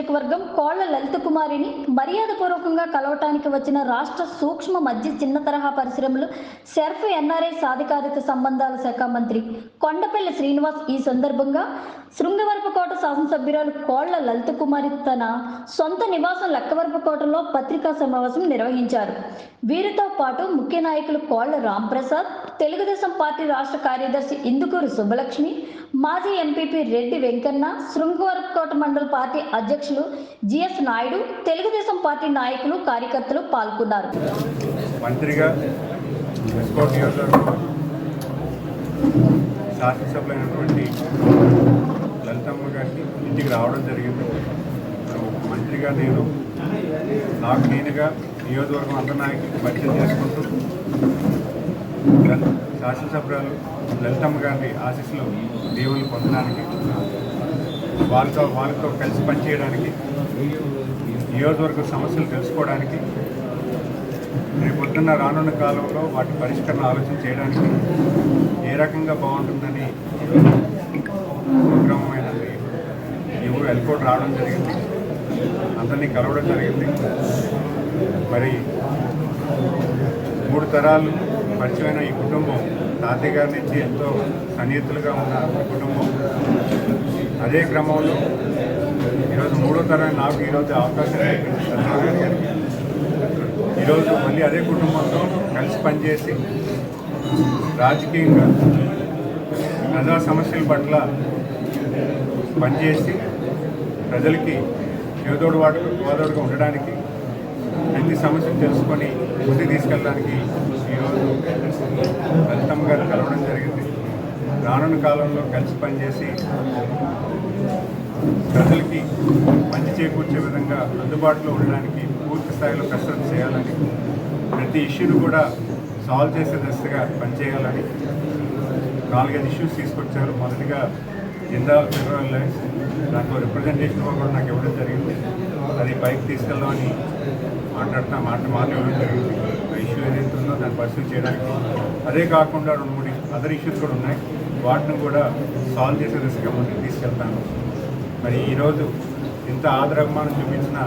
నియోజకవర్గం కోళ్ల లలిత కుమారిని మర్యాదపూర్వకంగా కలవటానికి వచ్చిన రాష్ట్ర సూక్ష్మ మధ్య చిన్న తరహా పరిశ్రమలు సెర్ఫ్ ఎన్ఆర్ఐ సాధికారిత సంబంధాల శాఖ మంత్రి కొండపల్లి శ్రీనివాస్ ఈ సందర్భంగా శృంగవరపుకోట శాసనసభ్యురాలు కోళ్ల లలిత కుమారి తన సొంత నివాసం లక్కవరపుకోటలో పత్రికా సమావేశం నిర్వహించారు. వీరితో పాటు ముఖ్య నాయకులు కోళ్ల రాంప్రసాద్, తెలుగుదేశం పార్టీ రాష్ట్ర కార్యదర్శి ఇందుకూరు సుబ్బలక్ష్మి, మాజీ ఎంపీపీ రెడ్డి వెంకన్న, శృంగవరపుకోట మండల పార్టీ అధ్యక్షులు జిఎస్ నాయుడు, తెలుగుదేశం పార్టీ నాయకులు, కార్యకర్తలు పాల్గొన్నారు. మంత్రిగా శాసనసభ్యులైనటువంటి లలితమ్మ గారికి ఇంటికి రావడం జరిగింది. మంత్రిగా నాకు నేనుగా నియోజకవర్గం అందరి నాయకులకు పరిచయం చేసుకుంటూ శాసనసభ్యురాలు లలితమ్మ గారిని ఆశీస్సులు దేవుళ్ళు పొందడానికి, వాళ్ళతో కలిసి పనిచేయడానికి, నియోజకవర్గ సమస్యలు తెలుసుకోవడానికి, రేపొద్దున్న రానున్న కాలంలో వాటి పరిష్కరణ ఆలోచన చేయడానికి ఏ రకంగా బాగుంటుందని ప్రోగ్రామైనది ఈ ఊరు ఎల్కోట్ రావడం జరిగింది. అందరినీ కలవడం జరిగింది. మరి 3 తరాలు పరిచయమైన ఈ కుటుంబం, తాతయ్య గారి నుంచి ఎంతో సన్నిహితులుగా ఉన్న కుటుంబం. అదే క్రమంలో ఈరోజు 3వ తరం నాకు ఈరోజు అవకాశం కలిగింది. ఈరోజు మళ్ళీ అదే కుటుంబంతో కలిసి పనిచేసి రాజకీయంగా ప్రజా సమస్యల పట్ల పనిచేసి ప్రజలకి వాదోడుగా ఉండడానికి, ప్రతి సమస్యను తెలుసుకొని ముందుకు తీసుకెళ్ళడానికి ఈరోజు లలితమ్మ గారు కలవడం జరిగింది. రానున్న కాలంలో కలిసి పనిచేసి ప్రజలకి మంచి చేకూర్చే విధంగా అందుబాటులో ఉండడానికి పూర్తి స్థాయిలో కసరత్తు చేయాలని, ప్రతి ఇష్యూను కూడా సాల్వ్ చేసే దశగా పనిచేయాలని 4-5 ఇష్యూస్ తీసుకొచ్చారు. మొదటిగా జిందాల్ ఫెడరల్ లైన్స్, దాంట్లో రిప్రజెంటేషన్ కూడా నాకు ఇవ్వడం జరిగింది. అది పైకి తీసుకెళ్దామని మాట ఇవ్వడం జరిగింది. ఆ ఇష్యూ ఏదైతే ఉందో దాన్ని పరిశీలన చేయడానికి, అదే కాకుండా 2-3 అదర్ ఇష్యూస్ కూడా ఉన్నాయి, వాటిని కూడా సాల్వ్ చేసే దశగా ముందుకు తీసుకెళ్తాను. మరి ఈరోజు ఇంత ఆదరాభిమానం చూపించిన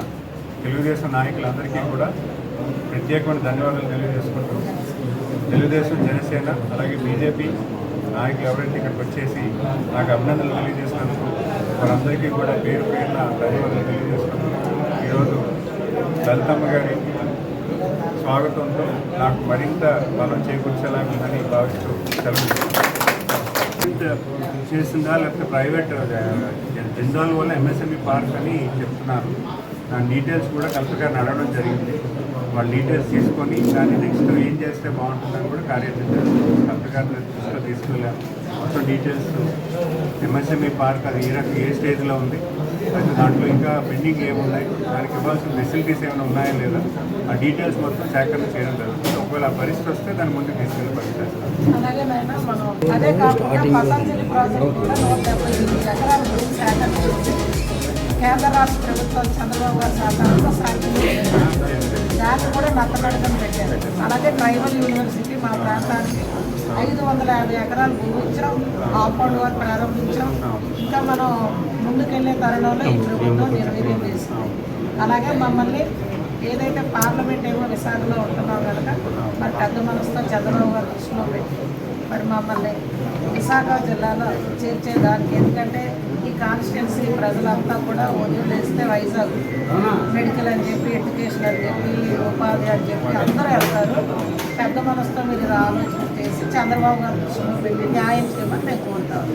తెలుగుదేశం నాయకులందరికీ కూడా ప్రత్యేకమైన ధన్యవాదాలు తెలియజేసుకుంటూ, తెలుగుదేశం, జనసేన అలాగే బీజేపీ నాయకులు ఎవరైతే ఇక్కడికి వచ్చేసి నాకు అభినందనలు తెలియజేసినందుకు వారందరికీ కూడా పేరు పేరున ధన్యవాదాలు తెలియజేసుకుంటూ, ఈరోజు లలితమ్మ గారి స్వాగతంతో నాకు మరింత బలం చేకూర్చేలాగుందని భావిస్తూ సెలవు చేసిందా, లేకపోతే ప్రైవేట్ జిందాల్ వల్ల ఎంఎస్ఎంఈ పార్క్ అని చెప్తున్నారు. దాని డీటెయిల్స్ కూడా కలెక్టర్ గారిని అడగడం జరిగింది. వాళ్ళ డీటెయిల్స్ తీసుకొని దాన్ని నెక్స్ట్ ఏం చేస్తే బాగుంటుందని కూడా కార్యాచరణ కలెక్టర్ గారి దృష్టిలో తీసుకెళ్ళాము. మొత్తం డీటెయిల్స్ ఎంఎస్ఎంఈ పార్క్ అది ఏ స్టేజ్లో ఉంది, అయితే దాంట్లో ఇంకా పెండింగ్ ఏమున్నాయి, దానికి ఇవ్వాల్సిన ఫెసిలిటీస్ ఏమైనా ఉన్నాయా లేదా, ఆ డీటెయిల్స్ మొత్తం సేకరణ చేయడం జరుగుతుంది. ఒకవేళ ఆ పరిస్థితి వస్తే దాన్ని ముందుకు తీసుకెళ్ళి పనిచేస్తాం. కేంద్ర రాష్ట్ర ప్రభుత్వం చంద్రబాబు గారి సహకారంతో దాన్ని కూడా నత్తబెడతం పెట్టారు. అలాగే ట్రైబల్ యూనివర్సిటీ మా ప్రాంతానికి 550 ఎకరాలు భూమి ఇచ్చాం, కాంపౌండ్ వర్క్ ప్రారంభించాం. ఇంకా మనం ముందుకెళ్లే తరుణంలో ఈ ప్రభుత్వం నిర్వీర్యం చేసింది. అలాగే మమ్మల్ని ఏదైతే పార్లమెంట్ ఏమో విశాఖలో ఉంటున్నాం కనుక మరి పెద్ద మనసుతో చంద్రబాబు గారు దృష్టిలో పెట్టి మరి మమ్మల్ని విశాఖ జిల్లాలో చేర్చేదానికి, ఎందుకంటే ఈ కాన్స్టిట్యున్సీ ప్రజలంతా కూడా వదిలేస్తే వైజాగ్ మెడికల్ అని చెప్పి, ఎడ్యుకేషన్ అని చెప్పి, ఉపాధి అని చెప్పి అందరూ వెళ్తారు. పెద్ద మనసుతో మీరు ఆలోచన చేసి చంద్రబాబు గారు దృష్టిలో పెట్టి న్యాయం చేయమని మేము కోరుతాము.